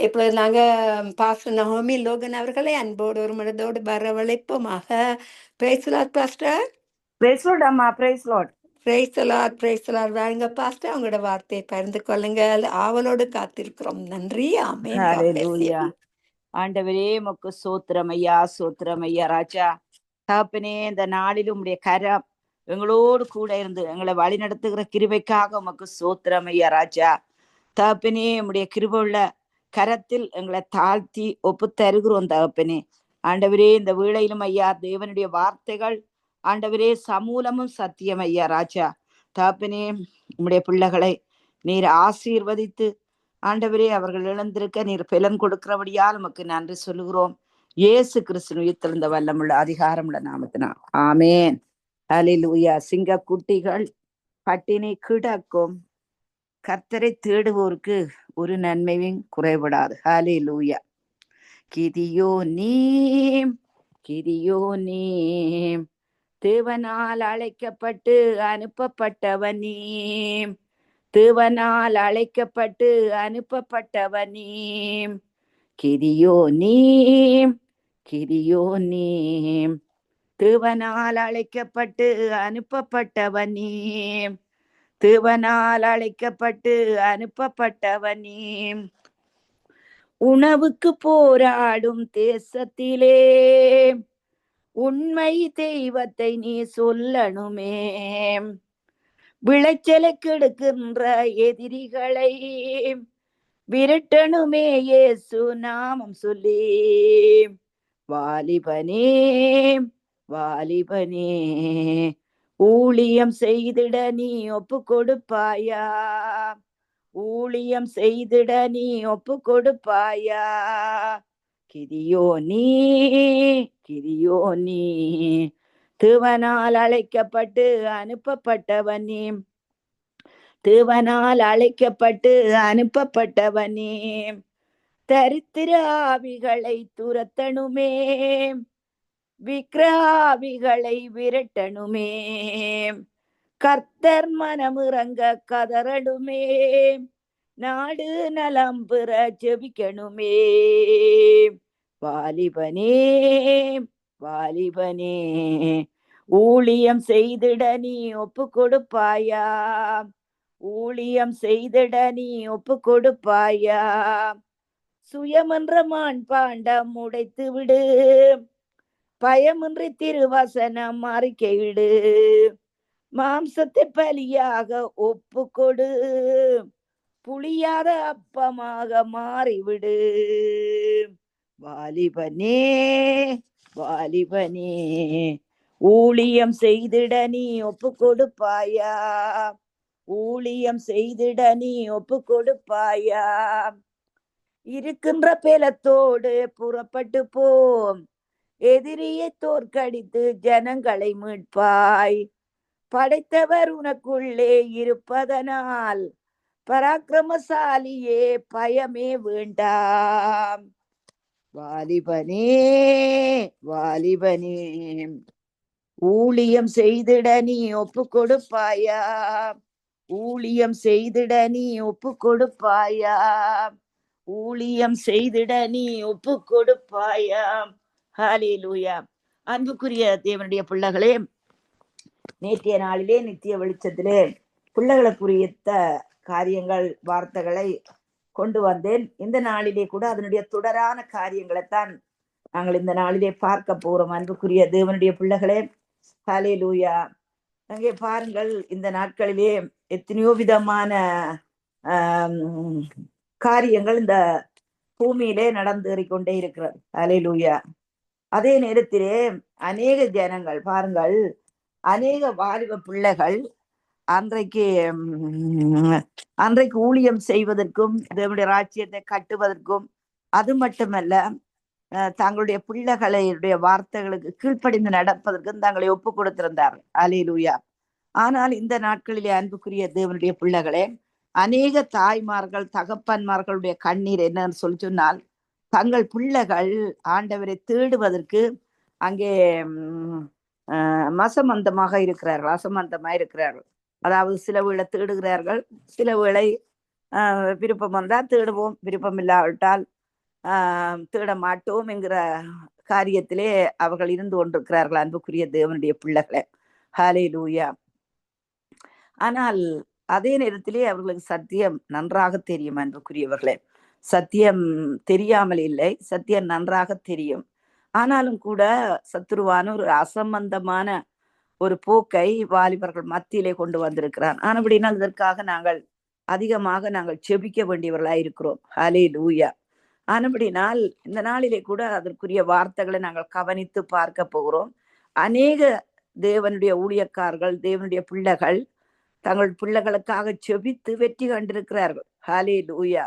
இப்பொழுது நாங்கள் பாஸ்டர் நகோமி லோகன் அவர்களை அன்போடு ஒரு மனதோடு வரவழைப்போமாக. Praise lord pastor. Praise lord அம்மா. Praise lord. Praise lord. Praise lord. வாருங்க பாஸ்டர், அவங்களோட வார்த்தையை பகிர்ந்து கொள்ளுங்கள். ஆவலோடு காத்திருக்கிறோம். நன்றி. ஆமென். ஹல்லேலூயா. ஆண்டவரே உமக்கு சோத்திரம் ஐயா, சோத்திரம் ஐயா ராஜா. தகப்பனே, இந்த நாளிலும் உடைய கரம் எங்களோடு கூட இருந்து எங்களை வழி நடத்துகிற கிருபைக்காக உமக்கு சோத்திரம் ஐயா ராஜா. தகப்பனே, உடைய கிருபையுள்ள கரத்தில் எங்களை தாழ்த்தி ஒப்பு தருகிறோம் தகப்பனே. ஆண்டவரே, இந்த வேளையிலும் ஐயா தேவனுடைய வார்த்தைகள் ஆண்டவரே சமூலமும் சத்தியம் ஐயா ராஜா. தகப்பனே, உம்முடைய பிள்ளைகளை நீர் ஆசீர்வதித்து ஆண்டவரே அவர்கள் இழந்திருக்க நீர் பலன் கொடுக்கிறபடியால் உமக்கு நன்றி சொல்லுகிறோம். இயேசு கிறிஸ்து உயிர்த்தெழுந்த வல்லமுள்ள அதிகாரமுள்ள நாமத்தினால் ஆமேன். ஹல்லேலூயா. சிங்க குட்டிகள் பட்டினி கிடக்கும், கர்த்தரை தேடுவோருக்கு ஒரு நன்மையும் குறைபடாது. ஹல்லேலூயா. கிதியோனீம் கிதியோனீம், தேவனால் அழைக்கப்பட்டு அனுப்பப்பட்டவனீம், தேவனால் அழைக்கப்பட்டு அனுப்பப்பட்டவனீம். கிதியோனீம் கிதியோனீம், தேவனால் அழைக்கப்பட்டு அனுப்பப்பட்டவனீம், தேவனால் அழைக்கப்பட்டு அனுப்பப்பட்டவனீம். உணவுக்கு போராடும் தேசத்திலே உண்மை தெய்வத்தை நீ சொல்லணுமே. விளைச்சலை கெடுக்கின்ற எதிரிகளை விரட்டணுமே இயேசு நாமம் சொல்லி. வாலிபனே வாலிபனே, ஊழியம் செய்திட நீ ஒப்பு கொடுப்பாயா, ஊழியம் செய்திட நீ ஒப்பு கொடுப்பாயா. கிதியோனீ கிதியோனீ, தேவனால் அழைக்கப்பட்டு அனுப்பப்பட்டவனே, தேவனால் அழைக்கப்பட்டு அனுப்பப்பட்டவனே. தரித்திர ஆவிகளை துரத்தணுமே, விக்கிராவிகளை விரட்டணுமே. கர்த்தர் மனமிறங்க கதறடுமே, நாடு நலம் பெற ஜெபிக்கணுமே. வாலிபனே வாலிபனே, ஊழியம் செய்திட நீ ஒப்பு கொடுப்பாயா, ஊழியம் செய்திட நீ ஒப்பு கொடுப்பாயா. சுயமன்ற மான் பாண்டம் உடைத்து விடு, பயமின்றி திருவசனம் அறிக்கையிடு. மாம்சத்தை பலியாக ஒப்பு கொடு, புளியாத அப்பமாக மாறிவிடு. வாலிபனே வாலிபனே, ஊழியம் செய்திட நீ ஒப்பு கொடுப்பாயா, ஊழியம் செய்திட நீ ஒப்பு கொடுப்பாயா. இருக்கின்ற பேலத்தோடு புறப்பட்டு போம், எதிரியை தோற்கடித்து ஜனங்களை மீட்பாய். படைத்தவர் உனக்குள்ளே இருப்பதனால் பராக்கிரமசாலியே பயமே வேண்டாம். வாலிபனே வாலிபனே, ஊழியம் செய்திட நீ ஒப்பு கொடுப்பாயா, ஊழியம் செய்திட நீ ஒப்பு கொடுப்பாயா, ஊழியம் செய்திட நீ ஒப்பு கொடுப்பாயா. ஹல்லேலூயா. அன்புக்குரிய தேவனுடைய பிள்ளைகளே, நேற்றைய நாளிலே நித்திய வெளிச்சத்திலே பிள்ளைகளுக்குரிய காரியங்கள் வார்த்தைகளை கொண்டு வந்தேன். இந்த நாளிலே கூட அதனுடைய தொடரான காரியங்களைத்தான் நாங்கள் இந்த நாளிலே பார்க்க போறோம். அன்புக்குரிய தேவனுடைய பிள்ளைகளே, ஹல்லேலூயா. அங்கே பாருங்கள், இந்த நாட்களிலே எத்தனையோ விதமான காரியங்கள் இந்த பூமியிலே நடந்தேறிக்கொண்டே இருக்கிறது. ஹல்லேலூயா. அதே நேரத்திலே அநேக ஜனங்கள் பாருங்கள், அநேக வாலிப பிள்ளைகள் அன்றைக்கு ஊழியம் செய்வதற்கும் தேவனுடைய ராஜ்யத்தை கட்டுவதற்கும், அது மட்டுமல்ல தங்களுடைய பிள்ளைகளுடைய வார்த்தைகளுக்கு கீழ்ப்படிந்து நடப்பதற்கும் தங்களை ஒப்பு கொடுத்திருந்தார்கள். ஹல்லேலூயா. ஆனால் இந்த நாட்களிலே அன்புக்குரிய தேவனுடைய பிள்ளைகளே, அநேக தாய்மார்கள் தகப்பன்மார்களுடைய கண்ணீர் என்னன்னு சொல்லி சொன்னால், தங்கள் பிள்ளைகள் ஆண்டவரை தேடுவதற்கு அங்கே அசமந்தமாக இருக்கிறார்கள். அதாவது சில வேளை தேடுகிறார்கள், சில வேளை விருப்பம் வந்தால் தேடுவோம், விருப்பம் இல்லாவிட்டால் தேட மாட்டோம் என்கிற காரியத்திலே அவர்கள் இருந்து கொண்டிருக்கிறார்கள், அன்புக்குரிய தேவனுடைய பிள்ளைகளை. ஹல்லேலூயா. ஆனால் அதே நேரத்திலே அவர்களுக்கு சத்தியம் நன்றாக தெரியும், அன்புக்குரியவர்களே. சத்தியம் தெரியாமல் இல்லை, சத்தியம் நன்றாக தெரியும். ஆனாலும் கூட சத்துருவான ஒரு அசம்பந்தமான ஒரு போக்கை வாலிபர்கள் மத்தியிலே கொண்டு வந்திருக்கிறான். ஆனபடினால் இதற்காக நாங்கள் அதிகமாக நாங்கள் செபிக்க வேண்டியவர்களாய் இருக்கிறோம். ஹல்லேலூயா. ஆனபடினால் இந்த நாளிலே கூட அதற்குரிய வார்த்தைகளை நாங்கள் கவனித்து பார்க்க போகிறோம். அநேக தேவனுடைய ஊழியக்காரர்கள், தேவனுடைய பிள்ளைகள் தங்கள் பிள்ளைகளுக்காக செபித்து வெற்றி கண்டிருக்கிறார்கள். ஹல்லேலூயா.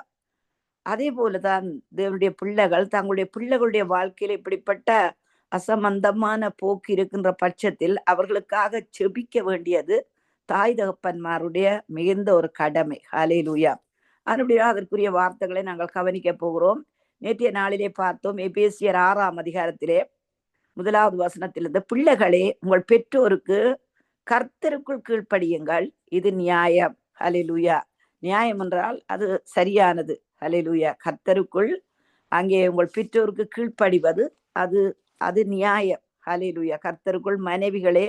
அதே போலதான் தேவனுடைய பிள்ளைகள் தங்களுடைய பிள்ளைகளுடைய வாழ்க்கையில இப்படிப்பட்ட அசம்பந்தமான போக்கு இருக்கின்ற பட்சத்தில் அவர்களுக்காக செபிக்க வேண்டியது தாய் தகப்பன்மாருடைய மிகுந்த ஒரு கடமை. ஹல்லேலூயா. அப்படியா அதற்குரிய வார்த்தைகளை நாங்கள் கவனிக்க போகிறோம். நேற்றைய நாளிலே பார்த்தோம், எபேசியர் 6ஆம் அதிகாரத்திலே 1வது வசனத்திலிருந்து, பிள்ளைகளே உங்கள் பெற்றோருக்கு கர்த்தருக்குள் கீழ்ப்படியுங்கள், இது நியாயம். ஹல்லேலூயா. நியாயம் என்றால் அது சரியானது. ஹல்லேலூயா. கர்த்தருக்குள் அங்கே உங்கள் பெற்றோருக்கு கீழ்ப்படிவது அது அது நியாயம். ஹல்லேலூயா. கர்த்தருக்குள் மனைவிகளே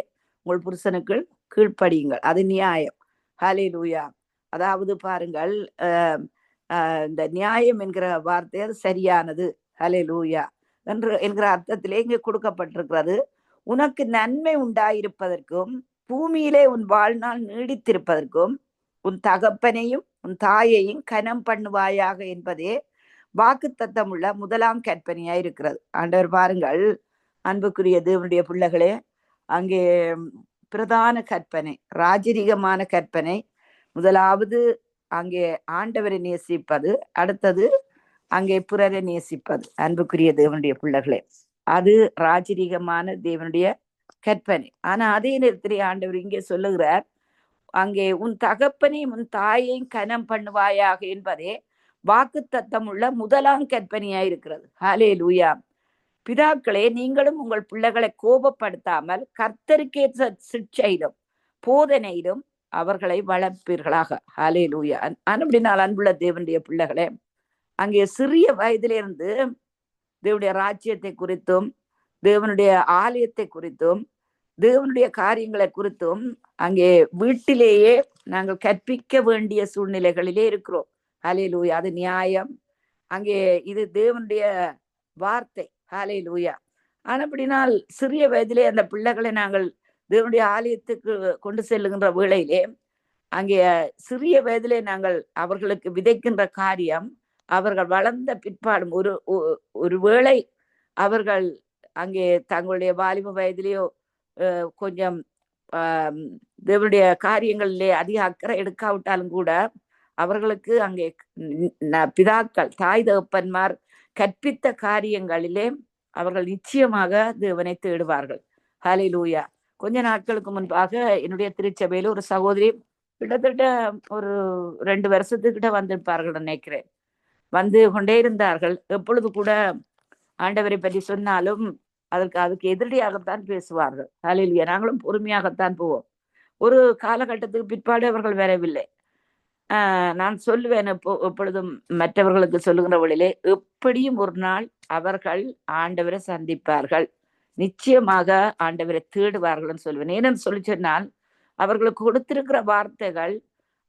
உங்கள் புருஷனுக்குள் கீழ்ப்படியுங்கள், அது நியாயம். ஹல்லேலூயா. அதாவது பாருங்கள், இந்த நியாயம் என்கிற வார்த்தை அது சரியானது. ஹல்லேலூயா என்கிற அர்த்தத்திலே இங்கே கொடுக்கப்பட்டிருக்கிறது. உனக்கு நன்மை உண்டாயிருப்பதற்கும் பூமியிலே உன் வாழ்நாள் நீடித்திருப்பதற்கும் உன் தகப்பனையும் உன் தாயையும் கனம் பண்ணுவாயாக என்பதே வாக்குத்தத்தம் உள்ள 1ஆம் கற்பனையாயிருக்கிறது. ஆண்டவர் பாருங்கள், அன்புக்குரிய தேவனுடைய பிள்ளைகளே, அங்கே பிரதான கற்பனை, ராஜரீகமான கற்பனை. முதலாவது அங்கே ஆண்டவரை நேசிப்பது, அடுத்தது அங்கே பிறரை நேசிப்பது. அன்புக்குரிய தேவனுடைய பிள்ளைகளே, அது ராஜரீகமான தேவனுடைய கற்பனை. ஆனா அதே நேரத்திலே ஆண்டவர் இங்கே சொல்லுகிறார், அங்கே உன் தகப்பனையும் உன் தாயையும் கனம் பண்ணுவாயாக என்பதே வாக்குத்தத்தம் உள்ள 1ஆம் கற்பனையாயிருக்கிறது. ஹல்லேலூயா. பிதாக்களே, நீங்களும் உங்கள் பிள்ளைகளை கோபப்படுத்தாமல் கர்த்தருக்கேற்ற சிட்சையிலும் போதனையிலும் அவர்களை வளர்ப்பீர்களாக. ஹல்லேலூயா. அப்படினால் அன்புள்ள தேவனுடைய பிள்ளைகளே, அங்கே சிறிய வயதிலிருந்து தேவனுடைய ராஜ்யத்தை குறித்தும் தேவனுடைய ஆலயத்தை குறித்தும் தேவனுடைய காரியங்களை குறித்தும் அங்கே வீட்டிலேயே நாங்கள் கற்பிக்க வேண்டிய சூழ்நிலைகளிலே இருக்கிறோம். ஹல்லேலூயா. அது நியாயம். அங்கே இது தேவனுடைய வார்த்தை. ஹல்லேலூயா. ஆனப்படினால் சிறிய வயதிலே அந்த பிள்ளைகளை நாங்கள் தேவனுடைய ஆலயத்துக்கு கொண்டு செல்லுகின்ற வேளையிலே அங்கே சிறிய வயதிலே நாங்கள் அவர்களுக்கு விதைக்கின்ற காரியம் அவர்கள் வளர்ந்த பிற்பாடும் ஒரு வேளை அவர்கள் அங்கே தங்களுடைய வாலிப வயதிலேயோ கொஞ்சம் தேவனுடைய காரியங்களிலே அதிக அக்கறை எடுக்காவிட்டாலும் கூட அவர்களுக்கு அங்கே பிதாக்கள் தாய் தகப்பன்மார் கற்பித்த காரியங்களிலே அவர்கள் நிச்சயமாக தேவனை தேடுவார்கள். ஹல்லேலூயா. கொஞ்ச நாட்களுக்கு முன்பாக என்னுடைய திருச்சபையில ஒரு சகோதரி கிட்டத்தட்ட ஒரு 2 வருஷத்துக்கிட்ட வந்திருப்பார்கள் நினைக்கிறேன். வந்து கொண்டே இருந்தார்கள். எப்பொழுது கூட ஆண்டவரை பற்றி சொன்னாலும் அதுக்கு எதிரடியாகத்தான் பேசுவார்கள். ஹல்லேலூயா. நாங்களும் பொறுமையாகத்தான் போவோம். ஒரு காலகட்டத்துக்கு பிற்பாடு அவர்கள் வரவில்லை. நான் சொல்லுவேன் எப்பொழுதும் மற்றவர்களுக்கு சொல்லுகிற வழியிலே, எப்படியும் ஒரு நாள் அவர்கள் ஆண்டவரை சந்திப்பார்கள், நிச்சயமாக ஆண்டவரை தேடுவார்கள் சொல்லுவேன். ஏன்னு சொல்லி சொன்னால் அவர்களுக்கு கொடுத்திருக்கிற வார்த்தைகள்,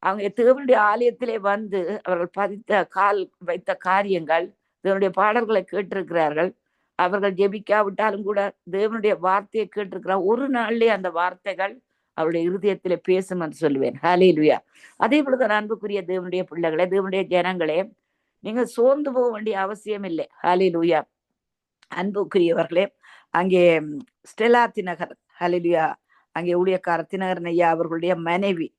அவங்க தேவனுடைய ஆலயத்திலே வந்து அவர்கள் கால் வைத்த காரியங்கள், தேவனுடைய பாடல்களை கேட்டிருக்கிறார்கள். அவர்கள் ஜெபிக்காவிட்டாலும் கூட தேவனுடைய வார்த்தையை கேட்டிருக்கிறார். ஒரு நாள்லயே அந்த வார்த்தைகள் அவருடைய இருதயத்திலே பேசும் என்று சொல்லுவேன். ஹல்லேலூயா. அதே போலதான் அன்புக்குரிய தேவனுடைய பிள்ளைகளே, தேவனுடைய ஜனங்களே, நீங்க சோர்ந்து போக வேண்டிய அவசியம் இல்லை. ஹல்லேலூயா. அன்புக்குரியவர்களே, அங்கே ஸ்டெலா தினகர், ஹல்லேலூயா, அங்கே ஊழியக்கார தினகரன் ஐயா அவர்களுடைய மனைவி,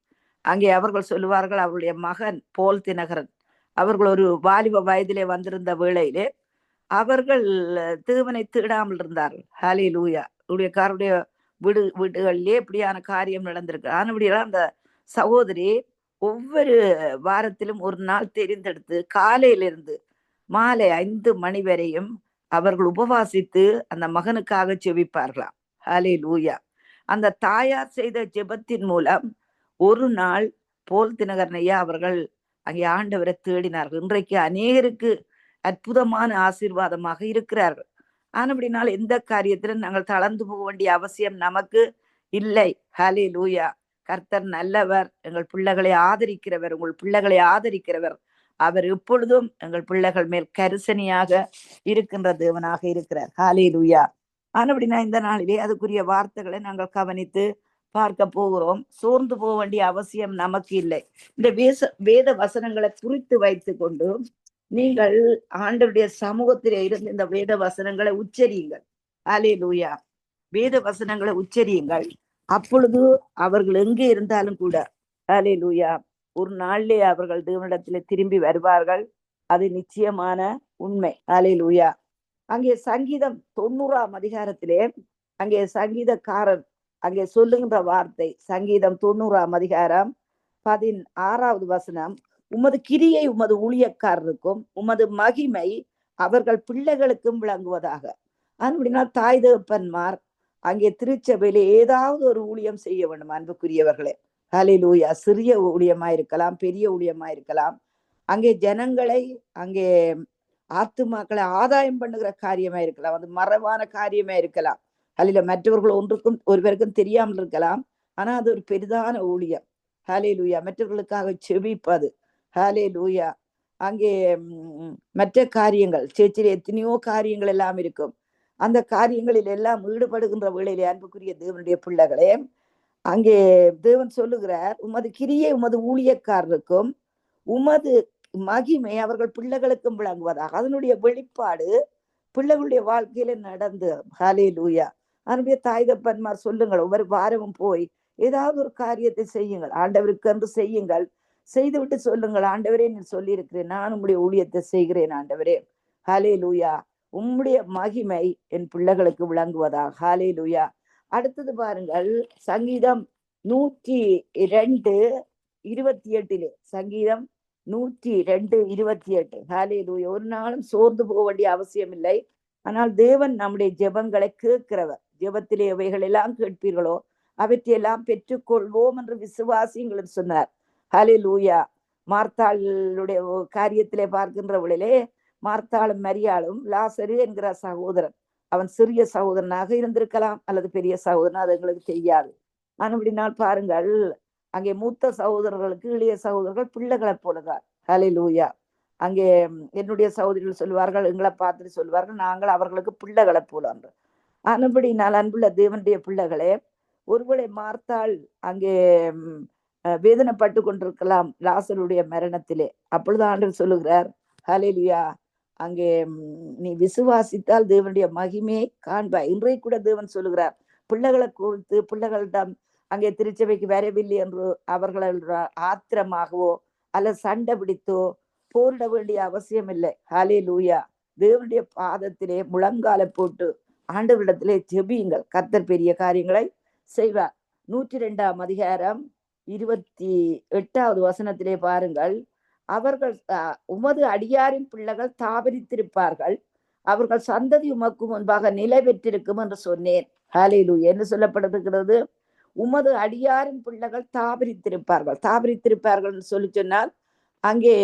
அங்கே அவர்கள் சொல்லுவார்கள், அவருடைய மகன் போல் தினகரன் அவர்கள் ஒரு வாலிப வயதிலே வந்திருந்த வேளையிலே அவர்கள் தேவனை தேடாமல் இருந்தார்கள். ஹல்லேலூயா. ஊழியக்காரருடைய வீடுகளிலே இப்படியான காரியம் நடந்திருக்கு. ஆனபடியெல்லாம் அந்த சகோதரி ஒவ்வொரு வாரத்திலும் ஒரு நாள் தெரிந்தெடுத்து காலையிலிருந்து மாலை 5 மணி வரையும் அவர்கள் உபவாசித்து அந்த மகனுக்காக ஜெபிப்பார்களாம். ஹல்லேலூயா. அந்த தாயார் செய்த ஜெபத்தின் மூலம் ஒரு நாள் போல் தினகரன் ஐயா அவர்கள் அங்கே ஆண்டவரை தேடினார்கள். இன்றைக்கு அநேகருக்கு அற்புதமான ஆசீர்வாதமாக இருக்கிறார்கள். ஆனபடினால் எந்த காரியத்திலும் நாங்கள் தளர்ந்து போக வேண்டிய அவசியம் நமக்கு இல்லை. ஹல்லேலூயா. கர்த்தர் நல்லவர், எங்கள் பிள்ளைகளை ஆதரிக்கிறவர், உங்கள் பிள்ளைகளை ஆதரிக்கிறவர். அவர் எப்பொழுதும் எங்கள் பிள்ளைகள் மேல் கரிசனையாக இருக்கின்ற தேவனாக இருக்கிறார். ஹல்லேலூயா. ஆனபடினா இந்த நாளிலே அதுக்குரிய வார்த்தைகளை நாங்கள் கவனித்து பார்க்க போகிறோம். சோர்ந்து போக வேண்டிய அவசியம் நமக்கு இல்லை. இந்த வேத வசனங்களை குறித்து வைத்து கொண்டு நீங்கள் ஆண்டவருடைய சமூகத்திலே இருந்து இந்த வேத வசனங்களை உச்சரியுங்கள். ஹல்லேலூயா. வேத வசனங்களை உச்சரியுங்கள். அப்பொழுது அவர்கள் எங்கே இருந்தாலும் கூட ஹல்லேலூயா ஒரு நாளிலே அவர்கள் தேவனிடத்திலே திரும்பி வருவார்கள். அது நிச்சயமான உண்மை. ஹல்லேலூயா. அங்கே சங்கீதம் 90ஆம் அதிகாரத்திலே அங்கே சங்கீதக்காரன் அங்கே சொல்லுகின்ற வார்த்தை, சங்கீதம் 90ஆம் அதிகாரம் 16வது வசனம், உமது கிரியை உமது ஊழியக்காரருக்கும் உமது மகிமை அவர்கள் பிள்ளைகளுக்கும் விளங்குவதாக. அப்படின்னா தாய் தகப்பன்மார் அங்கே திருச்சபையில ஏதாவது ஒரு ஊழியம் செய்ய வேண்டும். அன்புக்குரியவர்களே, ஹல்லேலூயா. சிறிய ஊழியமா இருக்கலாம், பெரிய ஊழியமா இருக்கலாம். அங்கே ஜனங்களை அங்கே ஆத்துமாக்களை ஆதாயம் பண்ணுகிற காரியமா இருக்கலாம், அது மறைவான காரியமா இருக்கலாம். அல்ல மற்றவர்கள் ஒன்றுக்கும் ஒருவருக்கும் தெரியாமல் இருக்கலாம். ஆனா அது ஒரு பெரிதான ஊழியம். ஹல்லேலூயா. மற்றவர்களுக்காக செபிப்பது. ஹல்லேலூயா. அங்கே மற்ற காரியங்கள், சேர்ச்சில எத்தனையோ காரியங்கள் எல்லாம் இருக்கும். அந்த காரியங்களில் எல்லாம் ஈடுபடுகின்ற வேளையிலே அன்புக்குரிய தேவனுடைய பிள்ளைகளே, அங்கே தேவன் சொல்லுகிறார், உமது கிரியை உமது ஊழியக்காரருக்கும் உமது மகிமை அவர்கள் பிள்ளைகளுக்கும் விளங்குவதாக. அதனுடைய வெளிப்பாடு பிள்ளைகளுடைய வாழ்க்கையில நடந்து. ஹல்லேலூயா. அதனுடைய தாய் தகப்பன்மார் சொல்லுங்கள், ஒவ்வொரு வாரமும் போய் ஏதாவது ஒரு காரியத்தை செய்யுங்கள், ஆண்டவருக்கு என்று செய்யுங்கள். செய்துவிட்டு சொல்லுங்கள், ஆண்டவரே நீ சொல்லி இருக்கிறேன், நான் உம்முடைய ஊழியத்தை செய்கிறேன் ஆண்டவரே. ஹல்லேலூயா. உம்முடைய மகிமை என் பிள்ளைகளுக்கு விளங்குவதாக. ஹல்லேலூயா. அடுத்தது பாருங்கள், சங்கீதம் 102:28 சங்கீதம் 102:28. ஹல்லேலூயா. ஒரு நாளும் சோர்ந்து போக வேண்டிய அவசியம் இல்லை. ஆனால் தேவன் நம்முடைய ஜெபங்களை கேட்கிறவர். ஜெபத்திலே எவைகள் எல்லாம் கேட்பீர்களோ அவற்றையெல்லாம் பெற்றுக்கொள்வோம் என்று விசுவாசிங்கள் சொன்னார். ஹல்லேலூயா. மார்த்தாளுடைய காரியத்திலே பார்க்கின்ற வேளையிலே மார்த்தாளும் மரியாளும் லாசரு என்கிற சகோதரன், அவன் சிறிய சகோதரனாக இருந்திருக்கலாம் அல்லது பெரிய சகோதரன், அது எங்களுக்கு தெரியாது. அப்படினால் பாருங்கள், அங்கே மூத்த சகோதரர்களுக்கு இளைய சகோதரர்கள் பிள்ளைகளை போலதான். ஹல்லேலூயா. அங்கே என்னுடைய சகோதரிகள் சொல்லுவார்கள், எங்களை பார்த்துட்டு சொல்லுவார்கள், நாங்கள் அவர்களுக்கு பிள்ளைகளை போல என்று. அப்படினால் அன்புள்ள தேவனுடைய பிள்ளைகளே, ஒருவேளை மார்த்தாள் அங்கே வேதனைப்பட்டு கொண்டிருக்கலாம் லாசருடைய மரணத்திலே. அப்பொழுது ஆண்டவர் சொல்லுகிறார், ஹல்லேலூயா, அங்கே நீ விசுவாசித்தால் தேவனுடைய மகிமையை காண்பாய். இன்றைக்கு கூட தேவன் சொல்லுகிறார், பிள்ளைகளை குறித்து பிள்ளைகளிடம் அங்கே திருச்சபைக்கு வரவில்லை என்று அவர்கள் ஆத்திரமாகவோ அல்லது சண்டை பிடித்தோ போரிட வேண்டிய அவசியம் இல்லை. ஹல்லேலூயா. தேவனுடைய பாதத்திலே முழங்காலை போட்டு ஆண்டவரிடத்திலே ஜெபியுங்கள், கர்த்தர் பெரிய காரியங்களை செய்வார். 102ஆம் அதிகாரம் 28வது வசனத்திலே பாருங்கள், அவர்கள் உமது அடியாரின் பிள்ளைகள் தாபரித்திருப்பார்கள், அவர்கள் சந்ததி உமக்கு முன்பாக நிலை பெற்றிருக்கும் என்று சொன்னேன். ஹல்லேலூயா. என்று சொல்லப்பட்டிருக்கிறது, உமது அடியாரின் பிள்ளைகள் தாபரித்திருப்பார்கள். தாபரித்திருப்பார்கள் என்று சொல்லி சொன்னால் அங்கே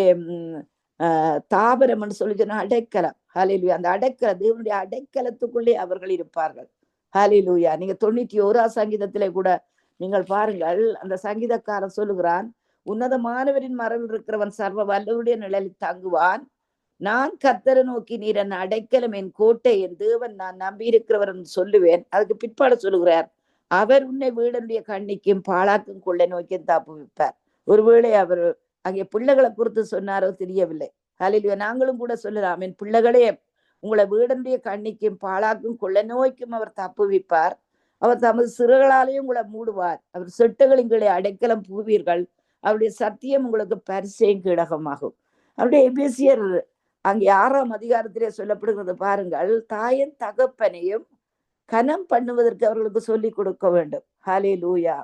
தாபரம் என்று சொல்லி சொன்னால் அடைக்கலம். ஹல்லேலூயா. அந்த அடைக்கல தேவனுடைய அடைக்கலத்துக்குள்ளே அவர்கள் இருப்பார்கள். ஹல்லேலூயா. நீங்க 91ஆம் சங்கீதத்திலே கூட நீங்கள் பாருங்கள், அந்த சங்கீதக்காரன் சொல்லுகிறான், உன்னதமானவரின் மறைவில் இருக்கிறவன் சர்வ வல்லவருடைய நிழலில் தங்குவான். நான் கர்த்தரை நோக்கி நீர் என் அடைக்கலம், என் கோட்டை, என் தேவன், நான் நம்பி இருக்கிறவர் என்று சொல்லுவேன். அதுக்கு பிற்பாடு சொல்லுகிறார், அவர் உன்னை வீடனுடைய கண்ணிக்கும் பாழாக்கும் கொள்ளை நோக்கி தாப்புவிப்பார். ஒருவேளை அவர் அங்கே பிள்ளைகளை குறித்து சொன்னாரோ தெரியவில்லை. ஹல்லேலூயா. நாங்களும் கூட சொல்லலாம், என் பிள்ளைகளே, உங்களை வீடனுடைய கண்ணிக்கும் பாழாக்கும் கொள்ளை நோய்க்கும் அவர் தப்புவிப்பார். அவர் தமது சிறுகளாலேயும் உங்களை மூடுவார். அவர் செட்டுகளின் அடைக்கலம் பூவீர்கள். அவருடைய சத்தியம் உங்களுக்கு பரிசையும் கீழகமாகும். அவருடைய எபேசியர் அங்கே 6ஆம் அதிகாரத்திலே சொல்லப்படுகிறது பாருங்கள், தாயின் தகப்பனையும் கனம் பண்ணுவதற்கு அவர்களுக்கு சொல்லிக் கொடுக்க வேண்டும். ஹல்லேலூயா.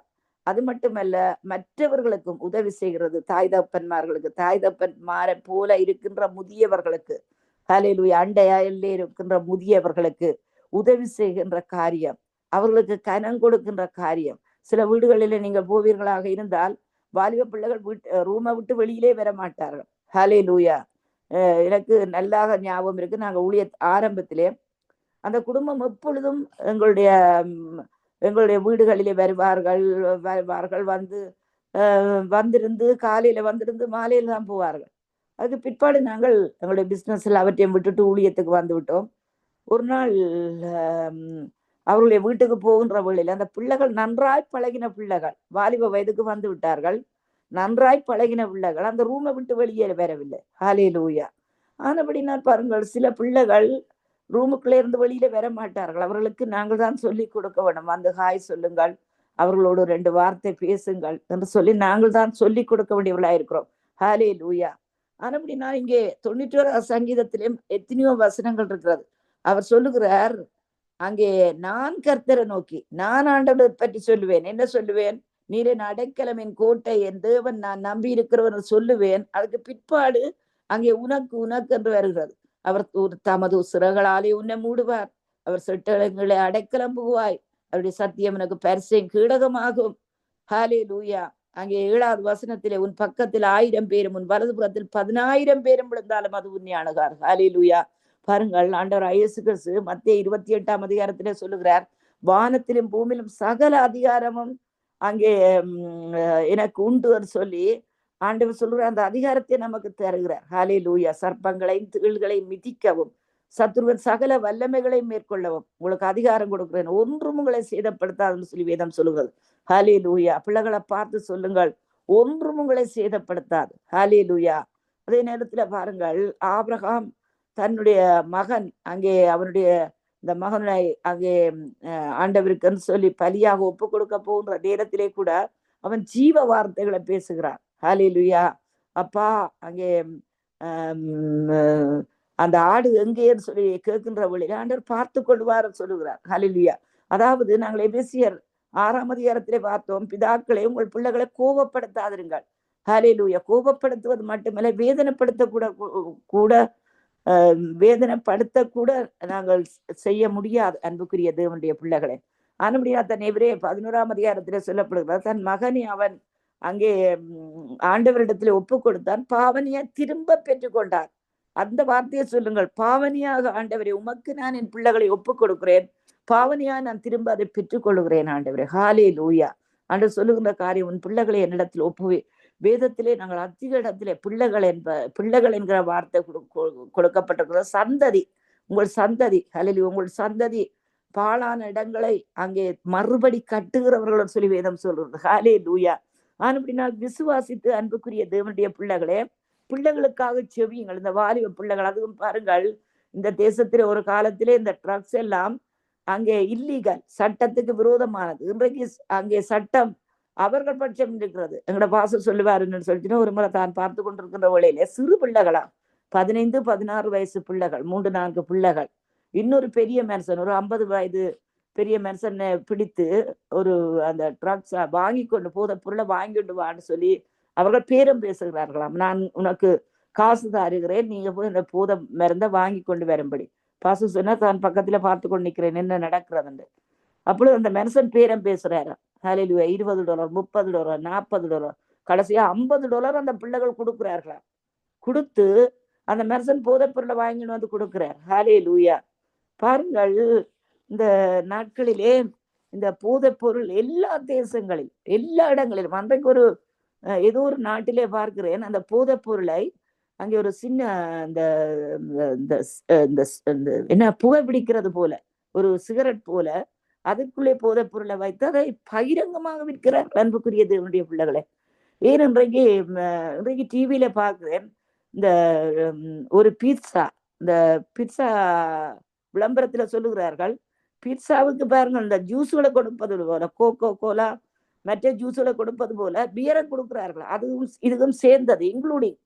அது மட்டுமல்ல, மற்றவர்களுக்கும் உதவி செய்கிறது. தாய் தகப்பன்மார்களுக்கு, தாய் தகப்பன்மாரை போல இருக்கின்ற முதியவர்களுக்கு, ஹல்லேலூயா, அண்டையிலே இருக்கின்ற முதியவர்களுக்கு உதவி செய்கின்ற காரியம், அவர்களுக்கு கனம் கொடுக்கின்ற காரியம். சில வீடுகளில் நீங்கள் போவீர்களாக இருந்தால் வாலிப பிள்ளைகள் ரூமை விட்டு வெளியிலே வர மாட்டார்கள். ஹல்லேலூயா. எனக்கு நல்லாக ஞாபகம் இருக்கு. நாங்க ஊழிய ஆரம்பத்திலே அந்த குடும்பம் எப்பொழுதும் எங்களுடைய எங்களுடைய வீடுகளிலே வருவார்கள் வந்து வந்திருந்து காலையில வந்திருந்து மாலையில தான் போவார்கள். அதுக்கு பிற்பாடு நாங்கள் எங்களுடைய பிசினஸ்ல அவற்றையும் விட்டுட்டு ஊழியத்துக்கு வந்து விட்டோம். ஒரு நாள் அவருடைய வீட்டுக்கு போகின்ற வேளையில் அந்த பிள்ளைகள் நன்றாய் பழகின பிள்ளைகள், வாலிப வயதுக்கு வந்து விட்டார்கள். நன்றாய் பழகின பிள்ளைகள் அந்த ரூமை விட்டு வெளியே வரவில்லை. ஹல்லேலூயா. ஆனபடினால் பாருங்கள், சில பிள்ளைகள் ரூமுக்குள்ளே இருந்து வெளியில வர மாட்டார்கள். அவர்களுக்கு நாங்கள் தான் சொல்லி கொடுக்க வேண்டும். வந்து ஹாய் சொல்லுங்கள், அவர்களோடு 2 வார்த்தை பேசுங்கள் என்று சொல்லி நாங்கள் தான் சொல்லி கொடுக்க வேண்டியவர்களா இருக்கிறோம். ஹல்லேலூயா. ஆனபடினா இங்கே 91 சங்கீதத்திலும் எத்தனையோ வசனங்கள் இருக்கிறது. அவர் சொல்லுகிறார், அங்கே நான் கர்த்தரை நோக்கி நான் ஆண்டவரை பற்றி சொல்லுவேன். என்ன சொல்லுவேன்? நீர் என் அடைக்கலம், என் கோட்டை, என் தேவன், நான் நம்பி இருக்கிறவன் சொல்லுவேன். அதுக்கு பிற்பாடு அங்கே உனக்கு என்று வருகிறது. அவர் தமது சிறகளாலே உன்னை மூடுவார், அவர் செட்டங்களை அடைக்கலம் புகுவாய், அவருடைய சத்தியம் எனக்கு பரிசையும் கீடகமாகும். ஹல்லேலூயா. அங்கே 7வது வசனத்திலே உன் பக்கத்தில் 1000 பேரும் உன் வலதுபுறத்தில் 10,000 பேரும் விழுந்தாலும் அது உன்னை அணுகார். ஹல்லேலூயா. பாருங்கள், ஆண்டவர் இயேசு கிறிஸ்து மத்தேயு 28ஆம் அதிகாரத்திலே சொல்லுகிறார், வானத்திலும் பூமியிலும் சகல அதிகாரமும் அங்கே எனக்கு உண்டு என்று சொல்லி ஆண்டவர் சொல்லுகிற அந்த அதிகாரத்தை நமக்கு தருகிறார். ஹல்லேலூயா. சர்ப்பங்களையும் திகிள்களையும் மிதிக்கவும் சத்துருவன் சகல வல்லமைகளை மேற்கொள்ளவும் உங்களுக்கு அதிகாரம் கொடுக்கிறேன், ஒன்றும் உங்களை சேதப்படுத்தாதுன்னு சொல்லி வேதம் சொல்லுகிறது. ஹல்லேலூயா. பிள்ளைகளை பார்த்து சொல்லுங்கள், ஒன்றும் உங்களை சேதப்படுத்தாது. ஹல்லேலூயா. அதே நேரத்துல பாருங்கள், ஆபிரகாம் தன்னுடைய மகன் அங்கே அவனுடைய இந்த மகனை அங்கே ஆண்டவருக்குன்னு சொல்லி பலியாக ஒப்பு கொடுக்க போகின்ற நேரத்திலே கூட அவன் ஜீவ வார்த்தைகளை பேசுகிறான். ஹல்லேலூயா. அப்பா அங்கே அந்த ஆடு எங்கேன்னு சொல்லி கேட்கின்ற வழியில் ஆண்டவர் பார்த்து கொள்வார் சொல்லுகிறார். ஹல்லேலூயா. அதாவது நாங்கள் எபேசியர் 6ஆம் அதிகாரத்திலே பார்த்தோம், பிதாக்களே உங்கள் பிள்ளைகளை கோபப்படுத்தாதிருங்கள். ஹல்லேலூயா. கோபப்படுத்துவது மட்டுமல்ல, வேதனைப்படுத்த கூட நாங்கள் செய்ய முடியாது அன்புக்குரிய தேவனுடைய பிள்ளைகளை. ஆனபடியா தன் எபிரேயர் 11ஆம் அதிகாரத்திலே சொல்லப்படுகிறது, தன் மகனை அவன் அங்கே ஆண்டவரிடத்திலே ஒப்பு கொடுத்தான், பாவனியா திரும்ப பெற்றுக்கொண்டார். அந்த வார்த்தையை சொல்லுங்கள், பாவனியாக ஆண்டவரே உமக்கு நான் என் பிள்ளைகளை ஒப்பு கொடுக்கிறேன், பாவனியா நான் திரும்ப அதை பெற்றுக்கொள்கிறேன் ஆண்டவரே. ஹல்லேலூயா. ஆண்டவர் சொல்லுகின்ற காரியம், உன் பிள்ளைகளை என்னிடத்தில் ஒப்புவே. வேதத்திலே நாங்கள் அதிக இடத்திலே பிள்ளைகள் என்கிற வார்த்தை கொடுக்கப்பட்டிருக்கிற சந்ததி, உங்கள் சந்ததி. ஹல்லேலூயா. உங்கள் சந்ததி பாழான இடங்களை அங்கே மறுபடி கட்டுகிறவர்கள் சொல்லி வேதம் சொல்றது. ஹல்லேலூயா. அப்படின்னா விசுவாசித்து அன்புக்குரிய தேவனுடைய பிள்ளைகளே, பிள்ளைகளுக்காக செவியுங்கள். இந்த வாலிப பிள்ளைகள், அதுவும் பாருங்கள், இந்த தேசத்திலே ஒரு காலத்திலே இந்த ட்ரக்ஸ் எல்லாம் அங்கே இல்லீகல், சட்டத்துக்கு விரோதமானது. இன்றைக்கு அங்கே சட்டம் அவர்கள் பட்சம் இருக்கிறது. எங்களோட பாச சொல்லுவாருன்னு சொல்லிட்டு ஒரு முறை தான் பார்த்து கொண்டிருக்கின்ற வேளையிலே சிறு பிள்ளைகளா 15-16 வயசு பிள்ளைகள், 3-4 பிள்ளைகள், இன்னொரு பெரிய மனுஷன் ஒரு 50 வயது பெரிய மனுஷனை பிடித்து ஒரு அந்த ட்ரக்ஸ் வாங்கி கொண்டு போத பொருளை வாங்கிட்டு வான்னு சொல்லி அவர்கள் பேரம் பேசுகிறார்களாம். நான் உனக்கு காசு தருகிறேன், நீங்க போய் இந்த போத மருந்தை வாங்கி கொண்டு வரும்படி. பாசு சொன்னா தான் பக்கத்துல பார்த்து கொண்டு நிற்கிறேன் என்ன நடக்கிறதுன்னு. அப்பொழுது அந்த மனுஷன் பேரம் பேசுறாரு. ஹல்லேலூயா. $20, $30, $40, கடைசியா $50 அந்த பிள்ளைகள் கொடுக்குறார்களா. கொடுத்து அந்த மனுஷன் போதைப் பொருளை வாங்கிட்டு வந்து கொடுக்கிறார். ஹல்லேலூயா. பாருங்கள், இந்த நாட்களிலே இந்த போதைப் பொருள் எல்லா தேசங்களில் எல்லா இடங்களிலும், அன்றைக்கு ஒரு ஏதோ ஒரு நாட்டிலே பார்க்கிறேன், அந்த போதைப் பொருளை அங்கே ஒரு சின்ன என்ன புகை பிடிக்கிறது போல ஒரு சிகரெட் போல அதுக்குள்ளே போதைப் பொருளை வைத்து அதை பகிரங்கமாக விற்கிறார் அன்புக்குரிய தேவனுடைய பிள்ளைகளை. ஏன் இன்றைக்கு டிவியில பார்க்கிறேன், இந்த ஒரு பீட்சா, இந்த பீட்சா விளம்பரத்துல சொல்லுகிறார்கள், பீட்சாவுக்கு பாருங்கள் இந்த ஜூஸுகளை கொடுப்பது போல, கோகோ கோலா மற்ற ஜூஸுகளை கொடுப்பது போல பியரை கொடுக்கிறார்கள். அதுவும் இதுவும் சேர்ந்தது, இன்க்ளூடிங்.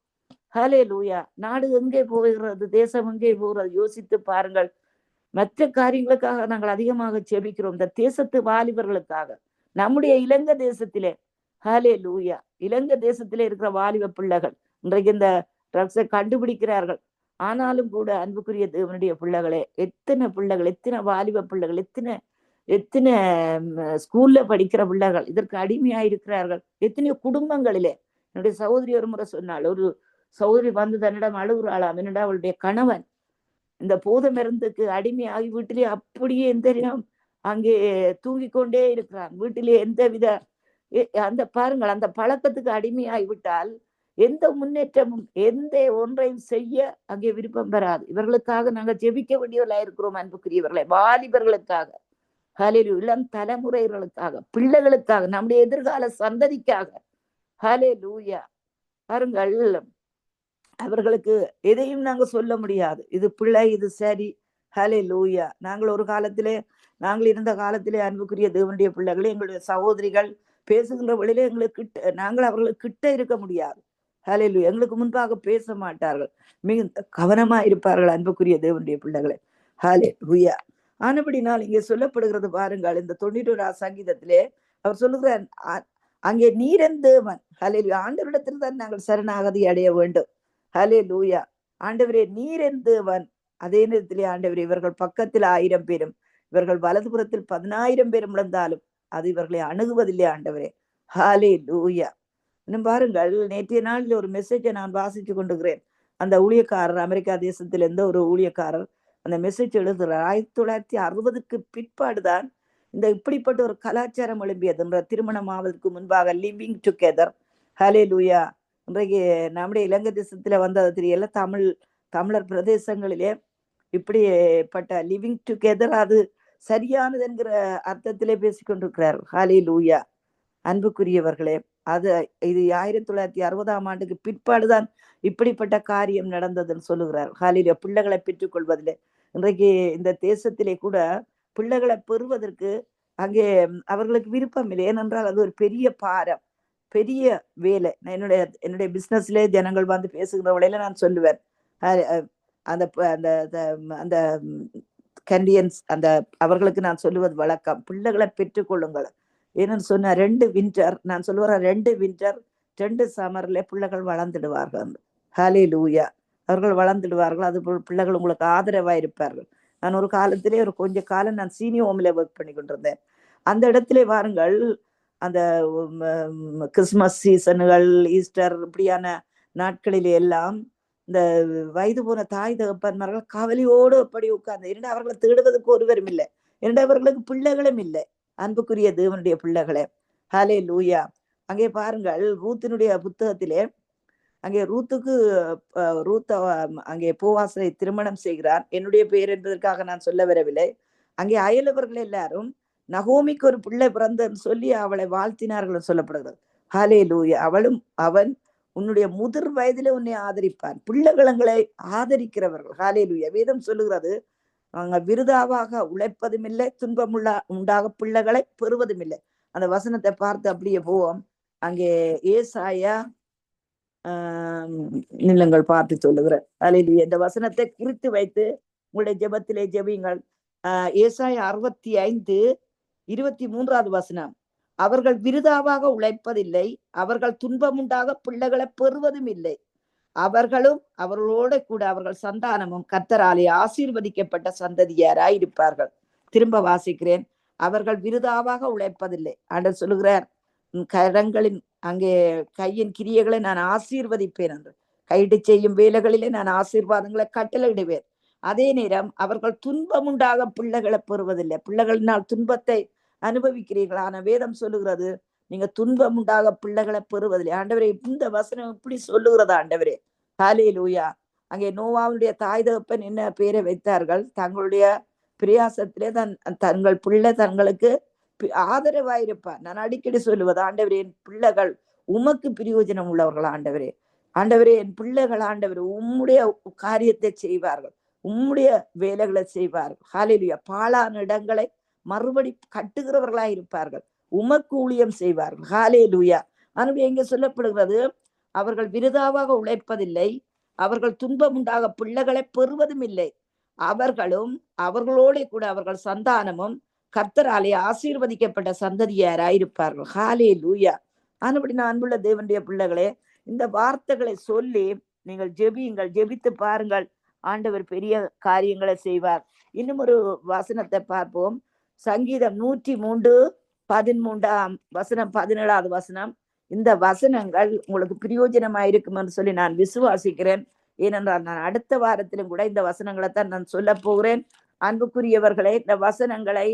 ஹல்லேலூயா. நாடு எங்கே போகிறது, தேசம் எங்கே போகிறது யோசித்து பாருங்கள். மற்ற காரியங்களுக்காக நாங்கள் அதிகமாக ஜெபிக்கிறோம், இந்த தேசத்து வாலிபர்களுக்காக. நம்முடைய இலங்கை தேசத்திலே, ஹல்லேலூயா, இலங்கை தேசத்திலே இருக்கிற வாலிப பிள்ளைகள் இன்றைக்கு இந்த ட்ரக்ஸை கண்டுபிடிக்கிறார்கள். ஆனாலும் கூட அன்புக்குரிய தேவனுடைய பிள்ளைகளே, எத்தனை பிள்ளைகள், எத்தனை வாலிப பிள்ளைகள், எத்தனை ஸ்கூல்ல படிக்கிற பிள்ளைகள் இதற்கு அடிமையாயிருக்கிறார்கள். எத்தனையோ குடும்பங்களிலே. என்னுடைய சகோதரி ஒரு முறை சொன்னாள், ஒரு சகோதரி வந்து தன்னிடம் அழுகுறாளாம். என்னடா அவளுடைய கணவன் இந்த போதை மருந்துக்கு அடிமையாகி வீட்டிலே அப்படியே எந்த அங்கே தூங்கிக் கொண்டே இருக்கிறான். வீட்டிலே எந்த வித அந்த பாருங்கள், அந்த பழக்கத்துக்கு அடிமையாகிவிட்டால் எந்த முன்னேற்றமும் எந்த ஒன்றையும் செய்ய அங்கே விருப்பம் பெறாது. இவர்களுக்காக நாங்கள் ஜெபிக்க வேண்டியவர்களா இருக்கிறோம் அன்புக்குரியவர்களை, வாலிபர்களுக்காக, ஹalleluya, இளம் தலைமுறைகளுக்காக, பிள்ளைகளுக்காக, நம்முடைய எதிர்கால சந்ததிக்காக. ஹalleluya. பாருங்கள், அவர்களுக்கு எதையும் நாங்க சொல்ல முடியாது. இது பிள்ளை, இது சரி. ஹalleluya. நாங்கள் ஒரு காலத்திலே, நாங்கள் இருந்த காலத்திலே அன்புக்குரிய தேவனுடைய பிள்ளைகளே, எங்களுடைய சகோதரிகள் பேசுகின்ற வழியிலே எங்களுக்கு கிட்ட, நாங்கள் அவர்களுக்கு கிட்ட இருக்க முடியாது. ஹalleluya. எங்களுக்கு முன்பாக பேச மாட்டார்கள். மிகுந்த கவனமா இருப்பார்கள் அன்புக்குரிய தேவனுடைய பிள்ளைகளே. ஹalleluya. ஆனபடினால் இங்கே சொல்லப்படுகிறது பாருங்கள், இந்த 91 சங்கீதத்திலே அவர் சொல்லுகிறார், அங்கே நீரன் தேவன். ஹalleluya. ஆண்டவரிடத்தில் தான் நாங்கள் சரணாகதி அடைய வேண்டும். ஹalleluya. ஆண்டவரே நீரன் தேவன். அதே நேரத்திலே ஆண்டவரே, இவர்கள் பக்கத்தில் 1000 பேரும் இவர்கள் வலதுபுறத்தில் 10,000 பேரும் இழந்தாலும் அது இவர்களை அணுகுவதில்லை ஆண்டவரே. ஹalleluya. இன்னும் பாருங்கள், நேற்றைய நாளில் ஒரு மெசேஜை நான் வாசித்து கொண்டிருக்கிறேன். அந்த ஊழியக்காரர், அமெரிக்கா தேசத்தில் இருந்த ஒரு ஊழியக்காரர் அந்த மெசேஜ் எழுதுகிறார். 1960க்கு பிற்பாடுதான் இந்த இப்படிப்பட்ட ஒரு கலாச்சாரம் எழும்பியது. திருமணம் ஆவதற்கு முன்பாக லிவிங் டுகெதர். ஹalleluya. இன்றைக்கு நம்முடைய இலங்கை தேசத்துல வந்தது தெரியல, தமிழர் பிரதேசங்களிலே இப்படிப்பட்ட லிவிங் டுகெதர் அது சரியானது என்கிற அர்த்தத்திலே பேசிக்கொண்டிருக்கிறார். ஹalleluya. அன்புக்குரியவர்களே, அது இது 1960ஆம் ஆண்டுக்கு பிற்பாடுதான் இப்படிப்பட்ட காரியம் நடந்ததுன்னு சொல்லுகிறார். ஹalleluya. பிள்ளைகளை பெற்றுக் கொள்வதிலே இன்றைக்கு இந்த தேசத்திலே கூட பிள்ளைகளை பெறுவதற்கு அங்கே அவர்களுக்கு விருப்பம் இல்லை. ஏனென்றால் அது ஒரு பெரிய பாரம், பெரிய வேலை. என்னுடைய பிசினஸ்ல ஜனங்கள் வந்து பேசுகிற வழியில நான் சொல்லுவேன், அந்த அந்த கண்டியன்ஸ், அந்த அவர்களுக்கு நான் சொல்லுவது வழக்கம், பிள்ளைகளை பெற்றுக்கொள்ளுங்கள். ஏன்னு சொன்ன 2 வின்டர், நான் சொல்லுவேன் 2 வின்டர் 2 சம்மர்ல பிள்ளைகள் வளர்ந்துடுவார்கள். ஹalleluya. அவர்கள் வளர்ந்துடுவார்கள். அது பிள்ளைகள் உங்களுக்கு ஆதரவா இருப்பார்கள். நான் ஒரு காலத்திலே ஒரு கொஞ்ச காலம் நான் சீனியர் ஹோம்ல ஒர்க் பண்ணி கொண்டிருந்தேன். அந்த இடத்திலே வாருங்கள், அந்த கிறிஸ்துமஸ் சீசன்கள், ஈஸ்டர் இப்படியான நாட்களிலே எல்லாம் இந்த வயது போன தாய் தகப்பன்மார்கள் கவலையோடு அப்படி உட்கார்ந்து, இரண்டு அவர்களை தேடுவதற்கு ஒருவரும் இல்லை, இரண்டு அவர்களுக்கு பிள்ளைகளும் இல்லை. அன்புக்குரிய தேவனுடைய பிள்ளைகளே, ஹalleluya. அங்கே பாருங்கள், ரூத்தினுடைய புத்தகத்திலே அங்கே ரூத்துக்கு அங்கே போவாசை திருமணம் செய்கிறார். என்னுடைய பெயர் என்பதற்காக நான் சொல்ல வரவில்லை. அங்கே அயலவர்கள் எல்லாரும் நகோமிக்கு ஒரு பிள்ளை பிறந்தன்னு சொல்லி அவளை வாழ்த்தினார்கள் சொல்லப்படுகிறது. ஹalleluya. அவன் உன்னுடைய முதிர் வயதிலே உன்னை ஆதரிப்பான். பிள்ளைகளை ஆதரிக்கிறவர்கள். ஹalleluya. வேதம் சொல்லுகிறது, விருதாவாக உழைப்பதும் இல்லை, துன்பம் உண்டாக பிள்ளைகளை பெறுவதும் இல்லை. அந்த வசனத்தை பார்த்து அப்படியே போவோம். அங்கே ஏசாயா நிலங்கள் பார்த்து சொல்லுகிற ஹalleluya. இந்த வசனத்தை குறித்து வைத்து உங்களுடைய ஜெபத்திலே ஜெபியுங்கள். ஏசாயா 65:23 வசனம், அவர்கள் விருதாவாக உழைப்பதில்லை, அவர்கள் துன்பமுண்டாக பிள்ளைகளை பெறுவதும் இல்லை, அவர்களும் அவர்களோட கூட அவர்கள் சந்தானமும் கர்த்தராலே ஆசீர்வதிக்கப்பட்ட சந்ததியாராய் இருப்பார்கள். திரும்ப வாசிக்கிறேன், அவர்கள் விருதாவாக உழைப்பதில்லை. ஆண்டவர் சொல்லுகிறார், கரங்களின் அங்கே கையின் கிரியைகளை நான் ஆசீர்வதிப்பேன் என்று, கையிட்டு செய்யும் வேலைகளிலே நான் ஆசீர்வாதங்களை கட்டளையிடுவேன். அதே நேரம் அவர்கள் துன்பம் உண்டாக பிள்ளைகளை பெறுவதில்லை. பிள்ளைகளினால் துன்பத்தை அனுபவிக்கிறீர்கள். ஆனா வேதம் சொல்லுகிறது, நீங்க துன்பம் உண்டாக பிள்ளைகளை பெறுவதில்லை. ஆண்டவரே, இந்த வசனம் இப்படி சொல்லுகிறதா ஆண்டவரே? ஹalleluya. அங்கே நோவாவுடைய தாய் தகப்பன் என்ன பேரை வைத்தார்கள்? தங்களுடைய பிரயாசத்திலே தங்கள் பிள்ளை தங்களுக்கு ஆதரவாயிருப்பார். நான் அடிக்கடி சொல்லுவது, ஆண்டவரே, என் பிள்ளைகள் உமக்கு பிரயோஜனம் உள்ளவர்கள். ஆண்டவரே, ஆண்டவரே, என் பிள்ளைகள் ஆண்டவரே உம்முடைய காரியத்தை செய்வார்கள், உம்முடைய வேலைகளை செய்வார்கள். ஹalleluya. பாழான இடங்களை மறுபடி கட்டுகிறவர்களாய் இருப்பார்கள், உமக்கு ஊழியம் செய்வார்கள். ஹalleluya. ஆனால் எங்க சொல்லப்படுகிறது, அவர்கள் விருதாவாக உழைப்பதில்லை, அவர்கள் துன்பம் உண்டாக பிள்ளைகளை பெறுவதும் இல்லை, அவர்களும் அவர்களோட கூட அவர்கள் சந்தானமும் கர்த்தராலே ஆசீர்வதிக்கப்பட்ட சந்ததியாராயிருப்பார்கள். ஹalleluya. ஆனபடி நான் அன்புள்ள தேவனுடைய பிள்ளைகளே, இந்த வார்த்தைகளை சொல்லி நீங்கள் ஜெபியுங்கள், ஜெபித்து பாருங்கள், ஆண்டவர் பெரிய காரியங்களை செய்வார். இன்னும் ஒரு வசனத்தை பார்ப்போம். சங்கீதம் 103:13 வசனம், 17வது வசனம். இந்த வசனங்கள் உங்களுக்கு பிரயோஜனமா இருக்கும் என்று சொல்லி நான் விசுவாசிக்கிறேன். ஏனென்றால் நான் அடுத்த வாரத்திலும் கூட இந்த வசனங்களைத்தான் நான் சொல்ல போகிறேன். அன்புக்குரியவர்களே, இந்த வசனங்களை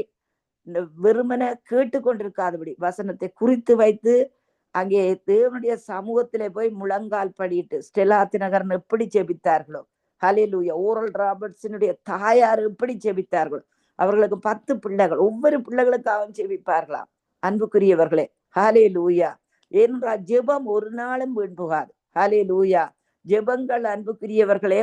இந்த வெறுமன கேட்டுக்கொண்டிருக்காதபடி வசனத்தை குறித்து வைத்து அங்கே தேவனுடைய சமூகத்திலே போய் முழங்கால் படிட்டு ஸ்டெல்லா தினகரன் எப்படி ஜெபித்தார்களோ, ஹல்லேலூயா, ஓரல் ராபர்ட்ஸினுடைய தாயார் எப்படி ஜெபித்தார்களோ, அவர்களுக்கு 10 பிள்ளைகள், ஒவ்வொரு பிள்ளைகளுக்காகவும் ஜெபிப்பார்களாம். அன்புக்குரியவர்களே, ஹல்லேலூயா. ஏனென்றால் ஜெபம் ஒரு நாளும் வீண் போகாது. ஹல்லேலூயா. ஜெபங்கள் அன்புக்குரியவர்களே,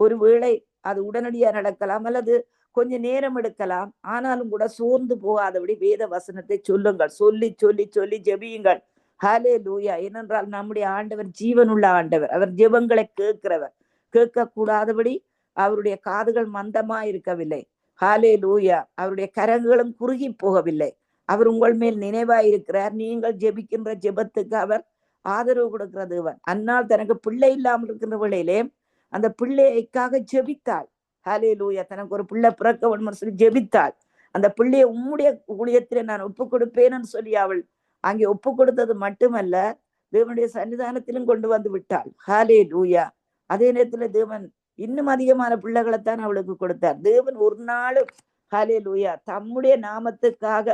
ஒருவேளை அது உடனடியா நடக்கலாம் அல்லது கொஞ்ச நேரம் எடுக்கலாம். ஆனாலும் கூட சோர்ந்து போகாதபடி வேத வசனத்தை சொல்லுங்கள். சொல்லி சொல்லி சொல்லி ஜெபியுங்கள். ஹல்லேலூயா. ஏனென்றால் நம்முடைய ஆண்டவர் ஜீவனுள்ள ஆண்டவர். அவர் ஜெபங்களை கேட்கிறவர். கேட்க கூடாதபடி அவருடைய காதுகள் மந்தமா இருக்கவில்லை. ஹல்லேலூயா. அவருடைய கரங்களும் குறுகி போகவில்லை. அவர் உங்கள் மேல் நினைவாய் இருக்கிறார். நீங்கள் ஜெபிக்கின்ற ஜெபத்துக்கு அவர் ஆதரவு கொடுக்கிற தேவன். அன்னால் தனக்கு பிள்ளை இல்லாமல் இருக்கின்ற வேளையிலே அந்த பிள்ளைக்காக ஜெபித்தாள். ஹல்லேலூயா. தனக்கு ஒரு பிள்ளை பிறக்க வேண்டும் சொல்லி ஜெபித்தாள். அந்த பிள்ளையை உம்முடைய ஊழியத்திலே நான் ஒப்பு கொடுப்பேன்னு சொல்லி அவள் அங்கே ஒப்பு கொடுத்தது மட்டுமல்ல, தேவனுடைய சன்னிதானத்திலும் கொண்டு வந்து விட்டாள். ஹல்லேலூயா. அதே நேரத்துல தேவன் இன்னும் அதிகமான பிள்ளைகளைத்தான் அவளுக்கு கொடுத்தார். தேவன் ஒரு நாளும் ஹல்லேலூயா தம்முடைய நாமத்துக்காக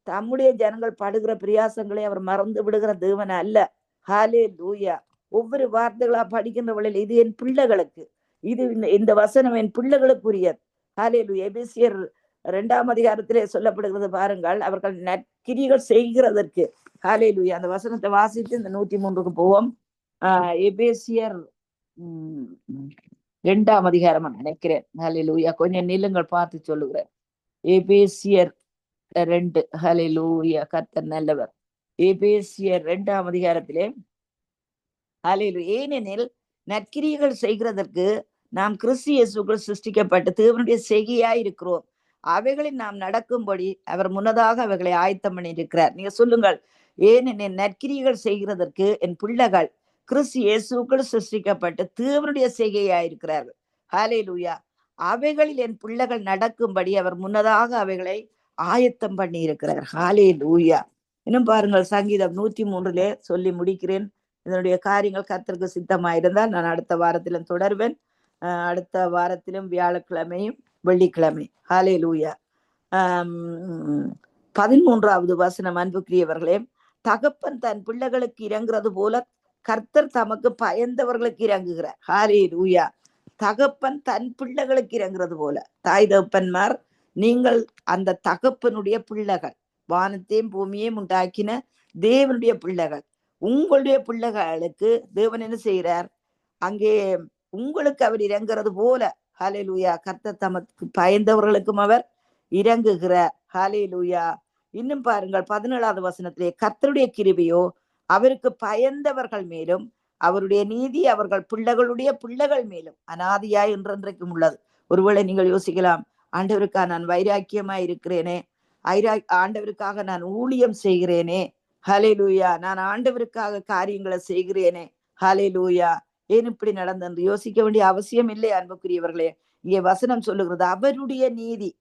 தம்முடைய ஜனங்கள் படுகிற பிரியாசங்களை அவர் மறந்து விடுகிற தேவன் அல்ல. ஹல்லேலூயா. ஒவ்வொரு வார்த்தைகளா படிக்கின்ற வழியில் இது என் பிள்ளைகளுக்கு, இது இந்த வசனம் என் பிள்ளைகளுக்குரியது. ஹல்லேலூயா. எபேசியர் 2ஆம் அதிகாரத்திலே சொல்லப்படுகிறது பாருங்கள், அவர்கள் நற்கிரிகள் செய்கிறதற்கு. ஹல்லேலூயா. அந்த வசனத்தை வாசித்து இந்த 103க்கு போவோம். எபேசியர் 2ஆம் அதிகாரம் நினைக்கிறேன். ஹல்லேலூயா. கொஞ்சம் நில்லுங்கள், பார்த்து சொல்லுகிறேன். எபேசியர் 2. ஹல்லேலூயா. கர்த்தர் நல்லவர். எபேசியர் 2ஆம் அதிகாரத்திலே ஹல்லேலூயா. ஏனெனில் நற்கிரியைகள் செய்கிறதற்கு நாம் கிறிஸ்து இயேசுக்குள் சிருஷ்டிக்கப்பட்டு தேவனுடைய செய்கையாய் இருக்கிறோம். அவைகளில் நாம் நடக்கும்படி அவர் முன்னதாக அவைகளை ஆயத்தம் பண்ணி இருக்கிறார். நீங்க சொல்லுங்கள், ஏனெனில் நற்கிரியைகள் செய்கிறதற்கு என் பிள்ளைகள் கிறிஸ்து இயேசுக்குள் சிருஷ்டிக்கப்பட்டு தேவனுடைய செய்கையாய் இருக்கிறார்கள். ஹல்லேலூயா. அவைகளில் என் பிள்ளைகள் நடக்கும்படி அவர் முன்னதாக அவைகளை ஆயத்தம் பண்ணி இருக்கிறார். ஹல்லேலூயா. இன்னும் பாருங்கள், சங்கீதம் 103 சொல்லி முடிக்கிறேன். இதனுடைய காரியங்கள் கர்த்தருக்கு சித்தமாயிருந்தால் நான் அடுத்த வாரத்திலும் தொடர்வேன். அடுத்த வாரத்திலும் வியாழக்கிழமையும் வெள்ளிக்கிழமை. ஹல்லேலூயா. 13வது வசனம். அன்புக்குரியவர்களே, தகப்பன் தன் பிள்ளைகளுக்கு இறங்குறது போல கர்த்தர் தமக்கு பயந்தவர்களுக்கு இறங்குகிறார். ஹல்லேலூயா. தகப்பன் தன் பிள்ளைகளுக்கு இறங்குறது போல, தாய் தகப்பன்மார் நீங்கள் அந்த தகப்பனுடைய பிள்ளைகள், வானத்தையும் பூமியையும் உண்டாக்கின தேவனுடைய பிள்ளைகள். உங்களுடைய பிள்ளைகளுக்கு தேவன் என்ன செய்கிறார்? அங்கே உங்களுக்கு அவர் இறங்குறது போல, ஹல்லேலூயா, கர்த்தர் தமக்கு பயந்தவர்களுக்கும் அவர் இறங்குகிறார். ஹல்லேலூயா. இன்னும் பாருங்கள், 17வது வசனத்திலே, கர்த்தருடைய கிருபையோ அவருக்கு பயந்தவர்கள் மேலும் அவருடைய நீதி அவர்கள் பிள்ளைகளுடைய பிள்ளைகள் மேலும் அனாதியாய் என்றென்றைக்கும் உள்ளது. ஒருவேளை நீங்கள் யோசிக்கலாம், ஆண்டவருக்காக நான் வைராக்கியமா இருக்கிறேனே, ஆண்டவருக்காக நான் ஊழியம் செய்கிறேனே, ஹல்லேலூயா, நான் ஆண்டவருக்காக காரியங்களை செய்கிறேனே, ஹல்லேலூயா, ஏன் இப்படி நடந்தது யோசிக்க வேண்டிய அவசியம் இல்லை. அன்புக்குரியவர்களே, இங்கே வசனம் சொல்லுகிறது அவருடைய நீதி.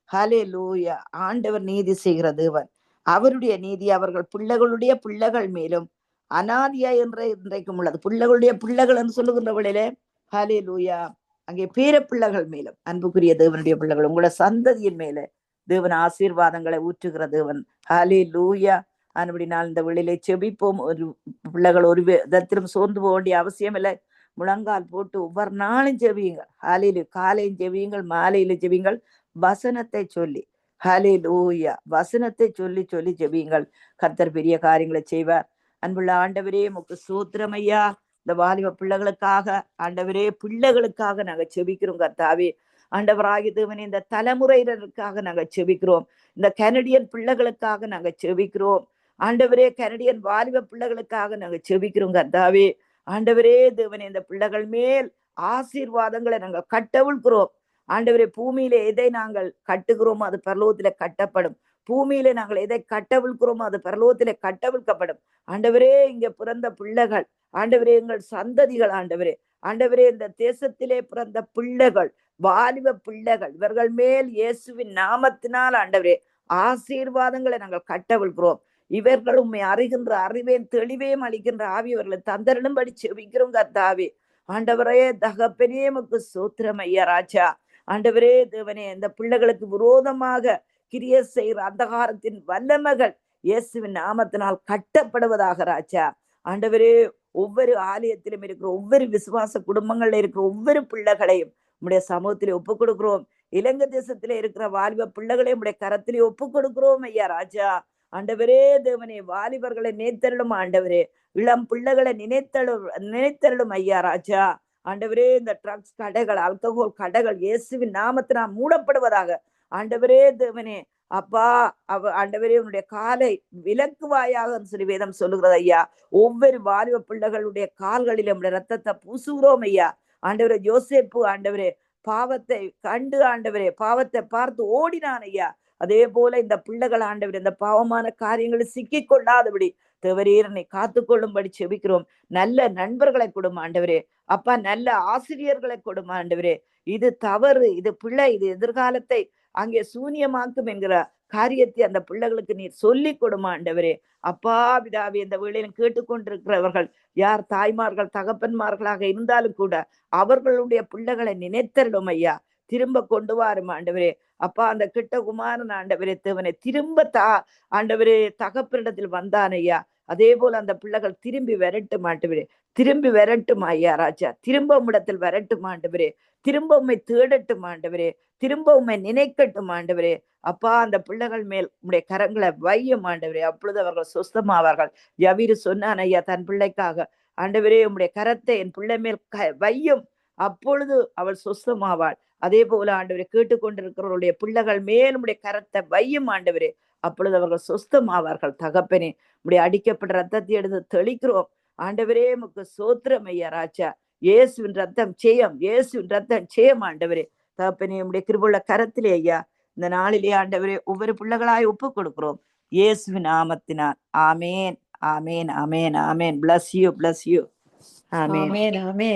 ஹல்லேலூயா. ஆண்டவர் நீதி செய்கிற தேவன். அவருடைய நீதி அவர்கள் பிள்ளைகளுடைய பிள்ளைகள் மேலும் அனாதியா என்ற இன்றைக்கும் உள்ளது. பிள்ளைகளுடைய பிள்ளைகள் என்று சொல்லுகின்ற வழியிலே ஹல்லேலூயா அங்கே பேர பிள்ளைகள் மேலும், அன்புக்குரிய தேவனுடைய பிள்ளைகள், உங்களோட சந்ததியின் மேல தேவன் ஆசீர்வாதங்களை ஊற்றுகிற தேவன். ஹல்லேலூயா. அன்படினால் இந்த வெளியிலே செபிப்போம். ஒரு பிள்ளைகள் ஒரு விதத்திலும் சோர்ந்து போக வேண்டிய அவசியம் இல்லை. முழங்கால் போட்டு ஒவ்வொரு நாளும் ஜெபியுங்கள். ஹல்லேலூயா. காலையும் ஜெபியுங்கள், மாலையில ஜெபியுங்கள், வசனத்தை சொல்லி. ஹல்லேலூயா. வசனத்தை சொல்லி சொல்லி ஜெபியுங்கள். கர்த்தர் பெரிய காரியங்களை செய்வார். அன்புள்ள ஆண்டவரே, உமக்கு ஸ்தோத்திரம் ஐயா. இந்த வாலிப பிள்ளைகளுக்காக ஆண்டவரே, பிள்ளைகளுக்காக நாங்க செபிக்கிறோம் கர்த்தாவே. ஆண்டவராகிய தேவனே, இந்த தலைமுறையினருக்காக நாங்க செபிக்கிறோம். இந்த கனடியன் பிள்ளைகளுக்காக நாங்க செபிக்கிறோம். ஆண்டவரே, கனடியன் வாலிப பிள்ளைகளுக்காக நாங்க செபிக்கிறோம் கர்த்தாவே. ஆண்டவரே தேவனே, இந்த பிள்ளைகள் மேல் ஆசீர்வாதங்களை நாங்க கட்டவிழ்கிறோம். ஆண்டவரே, பூமியில எதை நாங்கள் கட்டுகிறோமோ அது பரலோகத்திலே கட்டப்படும். பூமியில நாங்கள் எதை கட்டவிழ்கிறோமோ அது பரலோகத்திலே கட்டவிழ்க்கப்படும். ஆண்டவரே, இங்க பிறந்த பிள்ளைகள், ஆண்டவரே, எங்கள் சந்ததிகள், ஆண்டவரே, ஆண்டவரே, இந்த தேசத்திலே பிறந்த பிள்ளைகள், வாலிப பிள்ளைகள், இவர்கள் மேல் இயேசுவின் நாமத்தினால் ஆண்டவரே ஆசீர்வாதங்களை நாங்கள் கட்டவிழ்கிறோம். இவர்கள் உண்மை அறிகின்ற அறிவையும் தெளிவையும் அளிக்கின்ற ஆவி இவர்களை தந்தரனும்படி செபிக்கிறோம் கர்த்தாவே. ஆண்டவரே தகப்பனே உமக்கு சோத்திரம் ஐயா ராஜா. ஆண்டவரே தேவனே, இந்த பிள்ளைகளுக்கு விரோதமாக கிரிய செய்கிற அந்தகாரத்தின் வல்லமைகள் இயேசுவின் நாமத்தினால் கட்டப்படுவதாக ராஜா. ஆண்டவரே, ஒவ்வொரு ஆலயத்திலும் இருக்கிற ஒவ்வொரு விசுவாச குடும்பங்கள்ல இருக்கிற ஒவ்வொரு பிள்ளைகளையும் உம்முடைய சமூகத்திலே ஒப்பு கொடுக்கிறோம். இலங்கை தேசத்திலே இருக்கிற வாலிப பிள்ளைகளை உம்முடைய கரத்திலே ஒப்பு கொடுக்கிறோம் ஐயா ராஜா. ஆண்டவரே தேவனே, வாலிபர்களை நினைத்தருளும் ஆண்டவரே, இளம் பிள்ளைகளை நினைத்தருளும் ஐயா ராஜா. ஆண்டவரே, இந்த ட்ரக்ஸ் கடைகள், ஆல்கஹால் கடைகள் இயேசுவின் நாமத்தினால் மூடப்படுவதாக. ஆண்டவரே தேவனே, அப்பா ஆண்டவரே, உன்னுடைய காலை விலக்குவாயாக சொல்லி வேதம் சொல்லுகிறது ஐயா. ஒவ்வொரு வாலிப பிள்ளைகளுடைய கால்களில் நம்முடைய ரத்தத்தை பூசுகிறோம் ஐயா. ஆண்டவரே, யோசேப்பு ஆண்டவரே பாவத்தை கண்டு ஆண்டவரே பாவத்தை பார்த்து ஓடினான் ஐயா. அதே போல இந்த பிள்ளைகள் ஆண்டவரே இந்த பாவமான காரியங்களில் சிக்கி கொள்ளாதபடி தேவரீரனை காத்து கொள்ளும்படி செபிக்கிறோம். நல்ல நண்பர்களை கொடுமா ஆண்டவரே. அப்பா, நல்ல ஆசிரியர்களை கொடுமா ஆண்டவரே. இது தவறு, இது பிள்ளை, இது எதிர்காலத்தை அங்கே சூன்யமாக்கும் என்கிற காரியத்தை அந்த பிள்ளைகளுக்கு நீர் சொல்லி கொடுமா ஆண்டவரே. அப்பா பிதாவே, இந்த வேளையிலும் கேட்டுக்கொண்டிருக்கிறவர்கள் யார் தாய்மார்கள் தகப்பன்மார்களாக இருந்தாலும் கூட அவர்களுடைய பிள்ளைகளை நினைத்தருளும் ஐயா. திரும்ப கொண்டு வாரும் ஆண்டவரே. அப்பா, அந்த கிட்ட குமாரன் ஆண்டவரே தேவனை திரும்ப ஆண்டவரே தகப்பனிடத்தில் வந்தான் ஐயா. அதே போல அந்த பிள்ளைகள் திரும்பி வரட்டும் ஆண்டவரே. திரும்பி வரட்டும் ஐயா ராஜா. திரும்ப உம்மிடத்தில் வரட்டும் ஆண்டவரே. திரும்ப உம்மை தேடட்டும் ஆண்டவரே. திரும்ப உம்மை நினைக்கட்டும் ஆண்டவரே. அப்பா, அந்த பிள்ளைகள் மேல் உம்முடைய கரங்களை வையும் ஆண்டவரே. அப்பொழுது அவர்கள் சொஸ்தமாவார்கள். யவீரு சொன்னான் ஐயா தன் பிள்ளைக்காக, ஆண்டவரே உம்முடைய கரத்தை என் பிள்ளை மேல் வையும், அப்பொழுது அவள் சொஸ்தமாவாள். அதே போல ஆண்டவரே, கேட்டுக்கொண்டிருக்கிறவருடைய பிள்ளைகள் மேல் உம்முடைய கரத்தை வையும் ஆண்டவரே. அப்பொழுது அவர்கள் சொஸ்தமாவார்கள். தகப்பனே, உம்முடைய அடிக்கப்பட்ட ரத்தத்தை எடுத்து தெளிக்கிறோம் ஆண்டவரே. உமக்கு சோத்திரம் ஐயா ராஜா. இயேசுவின் ரத்தம் ஜெயம், இயேசுவின் ரத்தம் ஜெயம் ஆண்டவரே. தகப்பனே, உம்முடைய கிருபையுள்ள கரத்திலே ஐயா இந்த நாளிலே ஆண்டவரே ஒவ்வொரு பிள்ளைகளாய் ஒப்பு கொடுக்கிறோம் இயேசுவின் நாமத்தினால். ஆமேன், ஆமேன், ஆமேன், ஆமேன். Bless you, bless you. Amen, amen, amen.